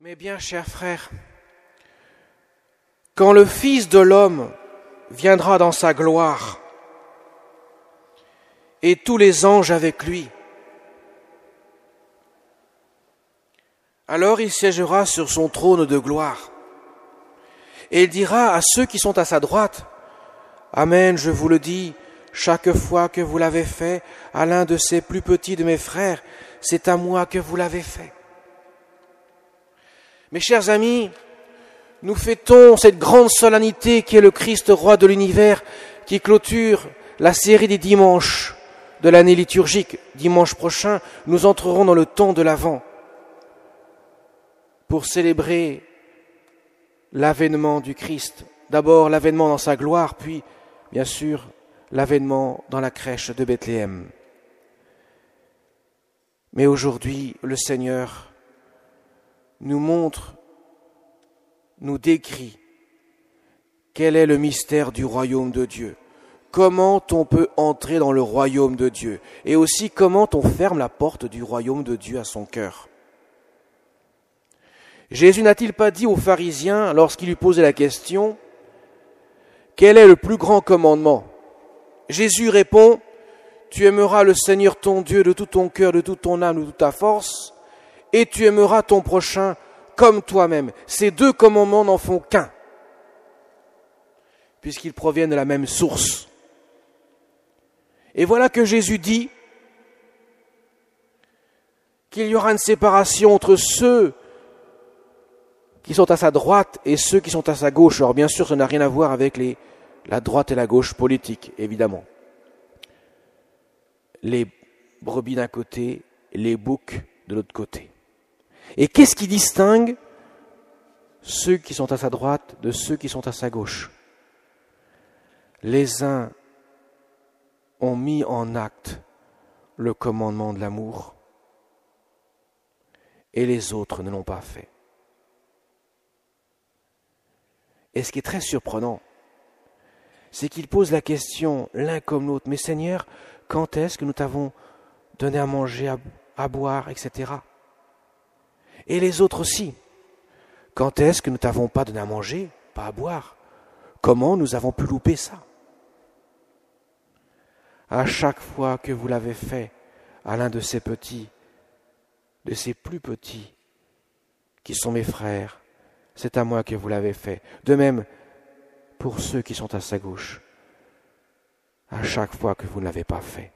Mais bien, chers frères, quand le Fils de l'homme viendra dans sa gloire, et tous les anges avec lui, alors il siégera sur son trône de gloire, et il dira à ceux qui sont à sa droite, « Amen, je vous le dis, chaque fois que vous l'avez fait à l'un de ces plus petits de mes frères, c'est à moi que vous l'avez fait. » Mes chers amis, nous fêtons cette grande solennité qui est le Christ roi de l'univers, qui clôture la série des dimanches de l'année liturgique. Dimanche prochain, nous entrerons dans le temps de l'Avent pour célébrer l'avènement du Christ. D'abord l'avènement dans sa gloire, puis, bien sûr, l'avènement dans la crèche de Bethléem. Mais aujourd'hui, le Seigneur nous montre, nous décrit quel est le mystère du royaume de Dieu, comment on peut entrer dans le royaume de Dieu, et aussi comment on ferme la porte du royaume de Dieu à son cœur. Jésus n'a-t-il pas dit aux pharisiens, lorsqu'il lui posait la question, quel est le plus grand commandement ? Jésus répond, tu aimeras le Seigneur ton Dieu de tout ton cœur, de toute ton âme, de toute ta force, et tu aimeras ton prochain comme toi-même. Ces deux commandements n'en font qu'un, puisqu'ils proviennent de la même source. Et voilà que Jésus dit qu'il y aura une séparation entre ceux qui sont à sa droite et ceux qui sont à sa gauche. Alors bien sûr, ça n'a rien à voir avec la droite et la gauche politique, évidemment. Les brebis d'un côté, les boucs de l'autre côté. Et qu'est-ce qui distingue ceux qui sont à sa droite de ceux qui sont à sa gauche ? Les uns ont mis en acte le commandement de l'amour et les autres ne l'ont pas fait. Et ce qui est très surprenant, c'est qu'ils posent la question l'un comme l'autre, « Mais Seigneur, quand est-ce que nous t'avons donné à manger, à boire, etc. » Et les autres aussi. Quand est-ce que nous t'avons pas donné à manger, pas à boire ? Comment nous avons pu louper ça ? À chaque fois que vous l'avez fait à l'un de ces petits, de ces plus petits, qui sont mes frères, c'est à moi que vous l'avez fait. De même, pour ceux qui sont à sa gauche, à chaque fois que vous ne l'avez pas fait,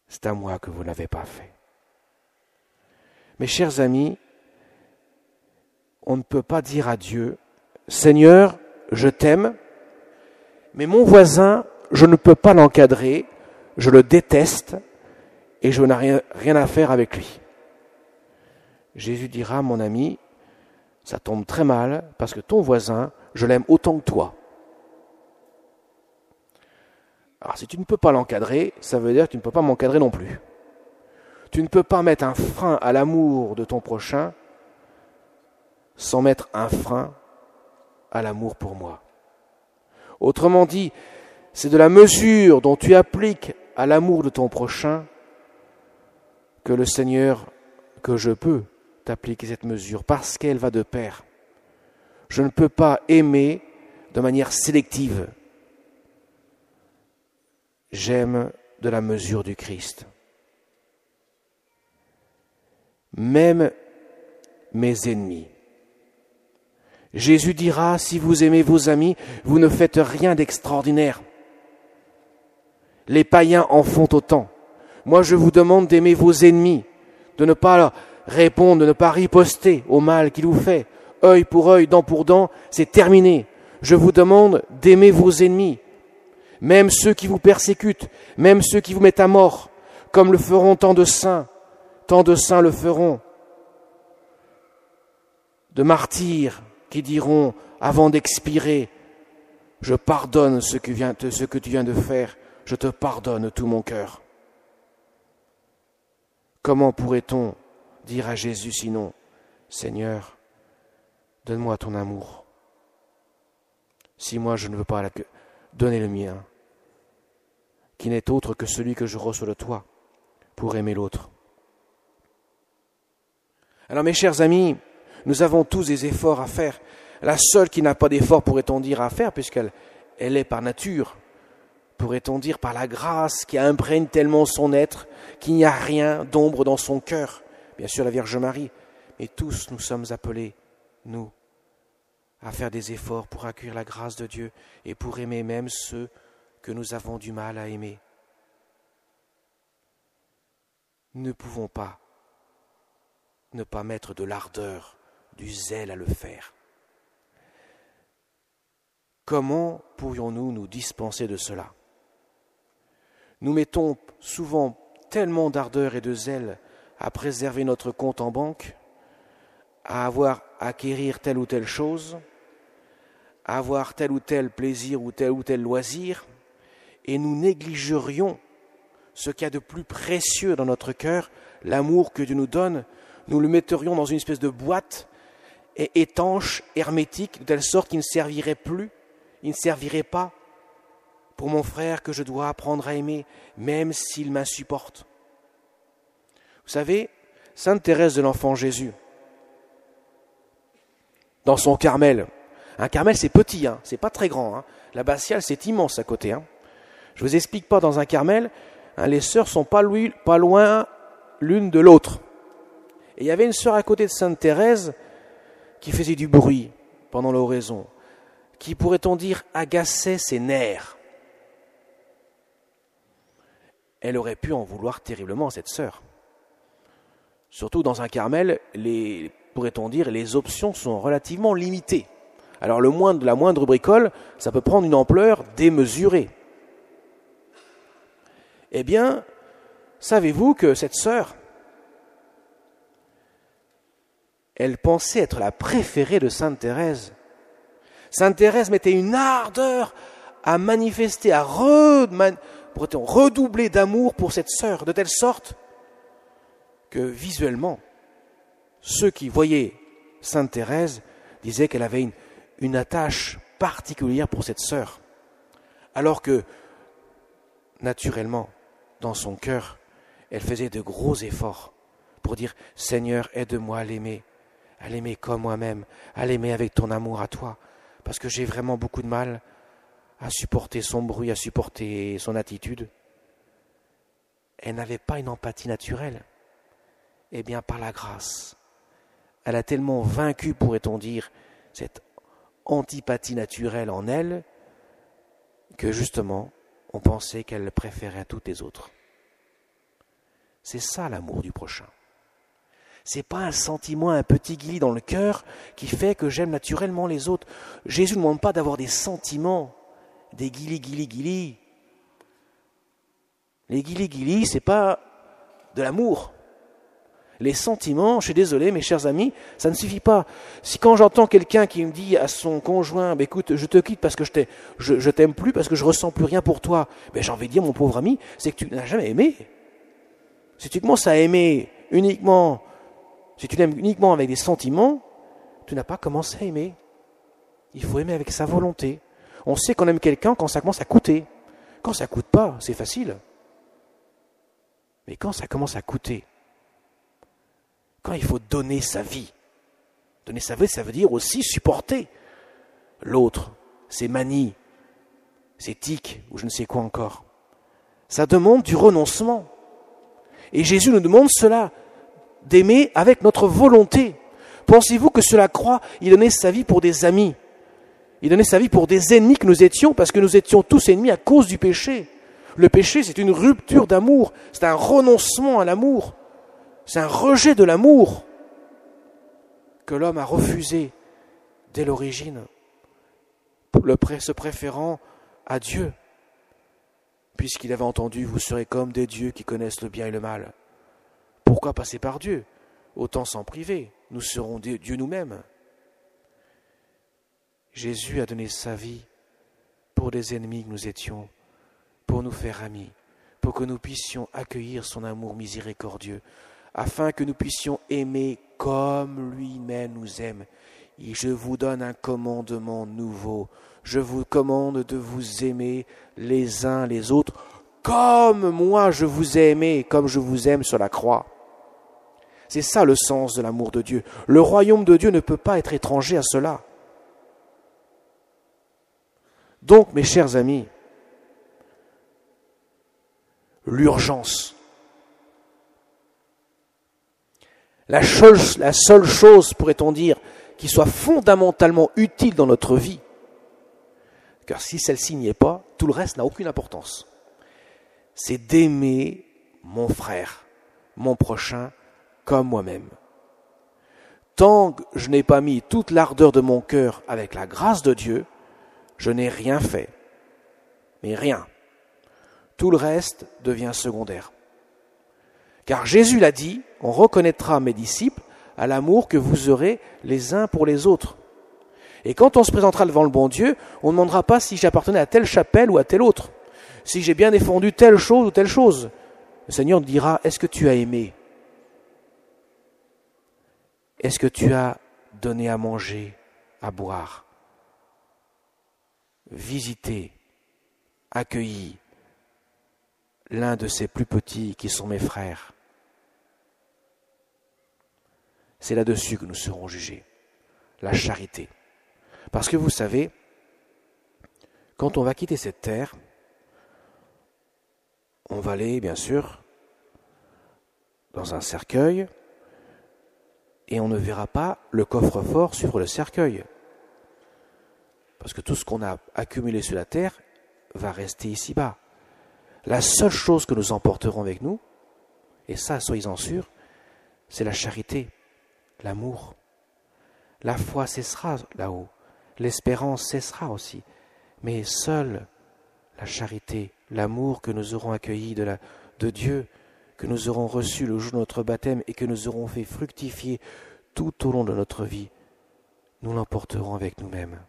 c'est à moi que vous ne l'avez pas fait. Mes chers amis, on ne peut pas dire à Dieu, « Seigneur, je t'aime, mais mon voisin, je ne peux pas l'encadrer, je le déteste et je n'ai rien à faire avec lui. » Jésus dira, « Mon ami, ça tombe très mal parce que ton voisin, je l'aime autant que toi. » Alors si tu ne peux pas l'encadrer, ça veut dire que tu ne peux pas m'encadrer non plus. Tu ne peux pas mettre un frein à l'amour de ton prochain sans mettre un frein à l'amour pour moi. Autrement dit, c'est de la mesure dont tu appliques à l'amour de ton prochain que le Seigneur, que je peux t'appliquer cette mesure, parce qu'elle va de pair. Je ne peux pas aimer de manière sélective. J'aime de la mesure du Christ. Même mes ennemis. Jésus dira, si vous aimez vos amis, vous ne faites rien d'extraordinaire. Les païens en font autant. Moi, je vous demande d'aimer vos ennemis, de ne pas répondre, de ne pas riposter au mal qu'il vous fait. Œil pour œil, dent pour dent, c'est terminé. Je vous demande d'aimer vos ennemis, même ceux qui vous persécutent, même ceux qui vous mettent à mort, comme le feront tant de saints le feront. De martyrs qui diront, avant d'expirer, « Je pardonne ce que tu viens de faire, je te pardonne de tout mon cœur. » Comment pourrait-on dire à Jésus sinon, « Seigneur, donne-moi ton amour, si moi je ne veux pas donner le mien, qui n'est autre que celui que je reçois de toi, pour aimer l'autre. » Alors mes chers amis, nous avons tous des efforts à faire. La seule qui n'a pas d'effort, pourrait-on dire, à faire, puisqu'elle est par nature, pourrait-on dire par la grâce qui imprègne tellement son être, qu'il n'y a rien d'ombre dans son cœur. Bien sûr la Vierge Marie, mais tous nous sommes appelés, nous, à faire des efforts pour accueillir la grâce de Dieu et pour aimer même ceux que nous avons du mal à aimer. Nous ne pouvons pas ne pas mettre de l'ardeur, du zèle à le faire. Comment pourrions-nous nous dispenser de cela? Nous mettons souvent tellement d'ardeur et de zèle à préserver notre compte en banque, à acquérir telle ou telle chose, à avoir tel ou tel plaisir ou tel loisir, et nous négligerions ce qu'il y a de plus précieux dans notre cœur, l'amour que Dieu nous donne, nous le metterions dans une espèce de boîte étanche, hermétique, de telle sorte qu'il ne servirait plus, il ne servirait pas pour mon frère que je dois apprendre à aimer, même s'il m'insupporte. Vous savez, Sainte Thérèse de l'Enfant Jésus, dans son Carmel, un Carmel c'est petit, c'est pas très grand, l'abbatiale c'est immense à côté. Je ne vous explique pas, dans un Carmel, les sœurs sont pas loin l'une de l'autre. Et il y avait une sœur à côté de Sainte Thérèse qui faisait du bruit pendant l'oraison, qui, pourrait-on dire, agaçait ses nerfs. Elle aurait pu en vouloir terriblement, cette sœur. Surtout dans un Carmel, pourrait-on dire, les options sont relativement limitées. Alors la moindre bricole, ça peut prendre une ampleur démesurée. Eh bien, savez-vous que cette sœur, elle pensait être la préférée de Sainte Thérèse. Sainte Thérèse mettait une ardeur à manifester, à redoubler d'amour pour cette sœur, de telle sorte que visuellement, ceux qui voyaient Sainte Thérèse disaient qu'elle avait une attache particulière pour cette sœur, alors que, naturellement, dans son cœur, elle faisait de gros efforts pour dire « Seigneur, aide-moi à l'aimer comme moi-même, à l'aimer avec ton amour à toi, parce que j'ai vraiment beaucoup de mal à supporter son bruit, à supporter son attitude. » Elle n'avait pas une empathie naturelle. Eh bien, par la grâce, elle a tellement vaincu, pourrait-on dire, cette antipathie naturelle en elle, que justement, on pensait qu'elle le préférait à toutes les autres. C'est ça l'amour du prochain. C'est pas un sentiment, un petit guillis dans le cœur qui fait que j'aime naturellement les autres. Jésus ne demande pas d'avoir des sentiments, des guilis. Les guilis, c'est pas de l'amour. Les sentiments, je suis désolé mes chers amis, ça ne suffit pas. Si quand j'entends quelqu'un qui me dit à son conjoint, écoute, je te quitte parce que je t'aime plus, parce que je ressens plus rien pour toi, j'ai envie de dire, mon pauvre ami, c'est que tu n'as jamais aimé. Si tu commences à aimer uniquement, si tu l'aimes uniquement avec des sentiments, tu n'as pas commencé à aimer. Il faut aimer avec sa volonté. On sait qu'on aime quelqu'un quand ça commence à coûter. Quand ça ne coûte pas, c'est facile. Mais quand ça commence à coûter, quand il faut donner sa vie, ça veut dire aussi supporter l'autre, ses manies, ses tics, ou je ne sais quoi encore. Ça demande du renoncement. Et Jésus nous demande cela, d'aimer avec notre volonté. Pensez-vous que sur la croix, il donnait sa vie pour des amis? Il donnait sa vie pour des ennemis que nous étions, parce que nous étions tous ennemis à cause du péché. Le péché, c'est une rupture d'amour, c'est un renoncement à l'amour, c'est un rejet de l'amour que l'homme a refusé dès l'origine, se préférant à Dieu, puisqu'il avait entendu « Vous serez comme des dieux qui connaissent le bien et le mal ». Pourquoi passer par Dieu? Autant s'en priver, nous serons Dieu nous-mêmes. Jésus a donné sa vie pour des ennemis que nous étions, pour nous faire amis, pour que nous puissions accueillir son amour miséricordieux, afin que nous puissions aimer comme lui-même nous aime. Et je vous donne un commandement nouveau. Je vous commande de vous aimer les uns les autres, comme moi je vous ai aimé, comme je vous aime sur la croix. C'est ça le sens de l'amour de Dieu. Le royaume de Dieu ne peut pas être étranger à cela. Donc, mes chers amis, l'urgence. La seule chose, pourrait-on dire, qui soit fondamentalement utile dans notre vie, car si celle-ci n'y est pas, tout le reste n'a aucune importance, c'est d'aimer mon frère, mon prochain, comme moi-même. Tant que je n'ai pas mis toute l'ardeur de mon cœur avec la grâce de Dieu, je n'ai rien fait. Mais rien. Tout le reste devient secondaire. Car Jésus l'a dit, on reconnaîtra, mes disciples, à l'amour que vous aurez les uns pour les autres. Et quand on se présentera devant le bon Dieu, on ne demandera pas si j'appartenais à telle chapelle ou à telle autre, si j'ai bien défendu telle chose ou telle chose. Le Seigneur dira, est-ce que tu as aimé? Est-ce que tu as donné à manger, à boire, visité, accueilli l'un de ces plus petits qui sont mes frères? C'est là-dessus que nous serons jugés, la charité. Parce que vous savez, quand on va quitter cette terre, on va aller, bien sûr, dans un cercueil, et on ne verra pas le coffre-fort sur le cercueil. Parce que tout ce qu'on a accumulé sur la terre va rester ici-bas. La seule chose que nous emporterons avec nous, et ça, soyez-en sûrs, c'est la charité, l'amour. La foi cessera là-haut, l'espérance cessera aussi, mais seule la charité, l'amour que nous aurons accueilli de Dieu, que nous aurons reçu le jour de notre baptême et que nous aurons fait fructifier tout au long de notre vie, nous l'emporterons avec nous-mêmes.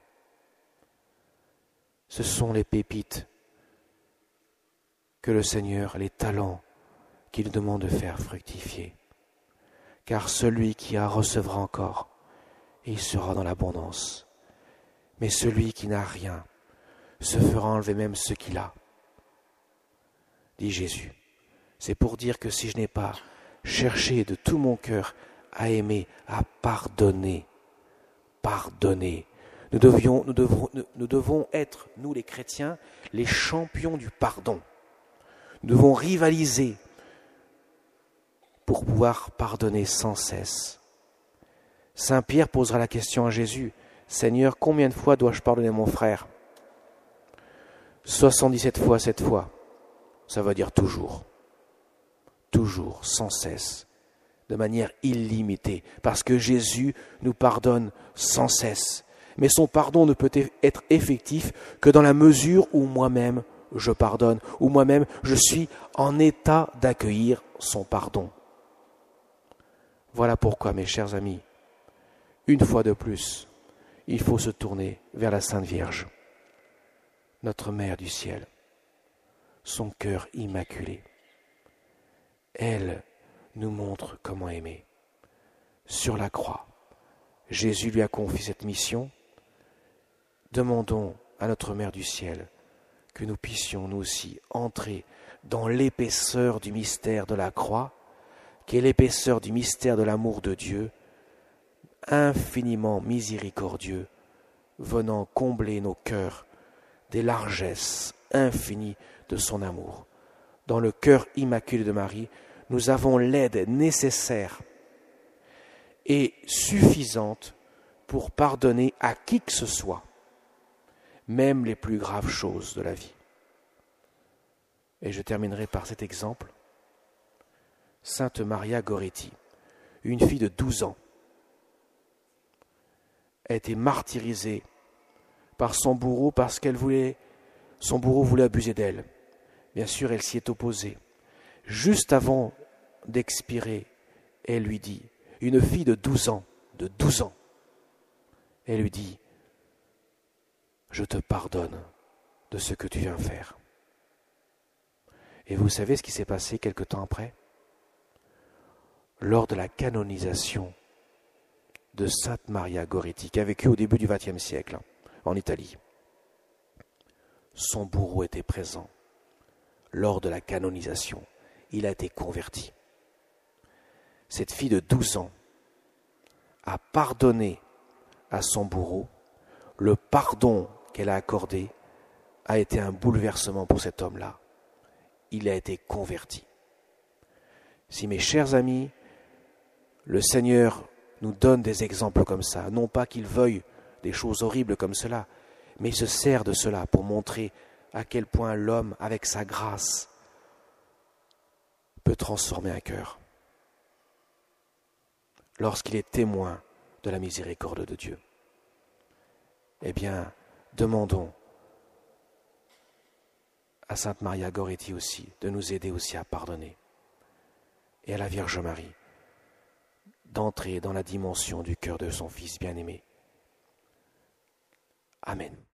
Ce sont les pépites que le Seigneur, les talents qu'il demande de faire fructifier. Car celui qui a recevra encore, et il sera dans l'abondance. Mais celui qui n'a rien se fera enlever même ce qu'il a, dit Jésus. C'est pour dire que si je n'ai pas cherché de tout mon cœur à aimer, à pardonner, nous devons être, nous les chrétiens, les champions du pardon. Nous devons rivaliser pour pouvoir pardonner sans cesse. Saint Pierre posera la question à Jésus, « Seigneur, combien de fois dois-je pardonner mon frère » 77 fois, 7 fois. Ça veut dire toujours. Toujours, sans cesse, de manière illimitée. Parce que Jésus nous pardonne sans cesse. Mais son pardon ne peut être effectif que dans la mesure où moi-même je pardonne, où moi-même je suis en état d'accueillir son pardon. Voilà pourquoi, mes chers amis, une fois de plus, il faut se tourner vers la Sainte Vierge, notre Mère du ciel, son cœur immaculé. Elle nous montre comment aimer. Sur la croix, Jésus lui a confié cette mission. Demandons à notre Mère du ciel que nous puissions nous aussi entrer dans l'épaisseur du mystère de la croix, qui est l'épaisseur du mystère de l'amour de Dieu, infiniment miséricordieux, venant combler nos cœurs des largesses infinies de son amour. Dans le cœur immaculé de Marie, nous avons l'aide nécessaire et suffisante pour pardonner à qui que ce soit, même les plus graves choses de la vie. Et je terminerai par cet exemple. Sainte Maria Goretti, une fille de 12 ans, a été martyrisée par son bourreau parce son bourreau voulait abuser d'elle. Bien sûr, elle s'y est opposée. Juste avant d'expirer, elle lui dit, une fille de 12 ans, elle lui dit, je te pardonne de ce que tu viens faire. Et vous savez ce qui s'est passé quelque temps après? Lors de la canonisation de Sainte Maria Goretti, qui a vécu au début du XXe siècle, en Italie. Son bourreau était présent. Lors de la canonisation, il a été converti. cette fille de 12 ans a pardonné à son bourreau. Le pardon qu'elle a accordé a été un bouleversement pour cet homme-là. Il a été converti. Si mes chers amis, le Seigneur nous donne des exemples comme ça, non pas qu'il veuille des choses horribles comme cela, mais il se sert de cela pour montrer à quel point l'homme, avec sa grâce, peut transformer un cœur lorsqu'il est témoin de la miséricorde de Dieu. Eh bien, demandons à Sainte Maria Goretti aussi de nous aider aussi à pardonner, et à la Vierge Marie d'entrer dans la dimension du cœur de son Fils bien-aimé. Amen.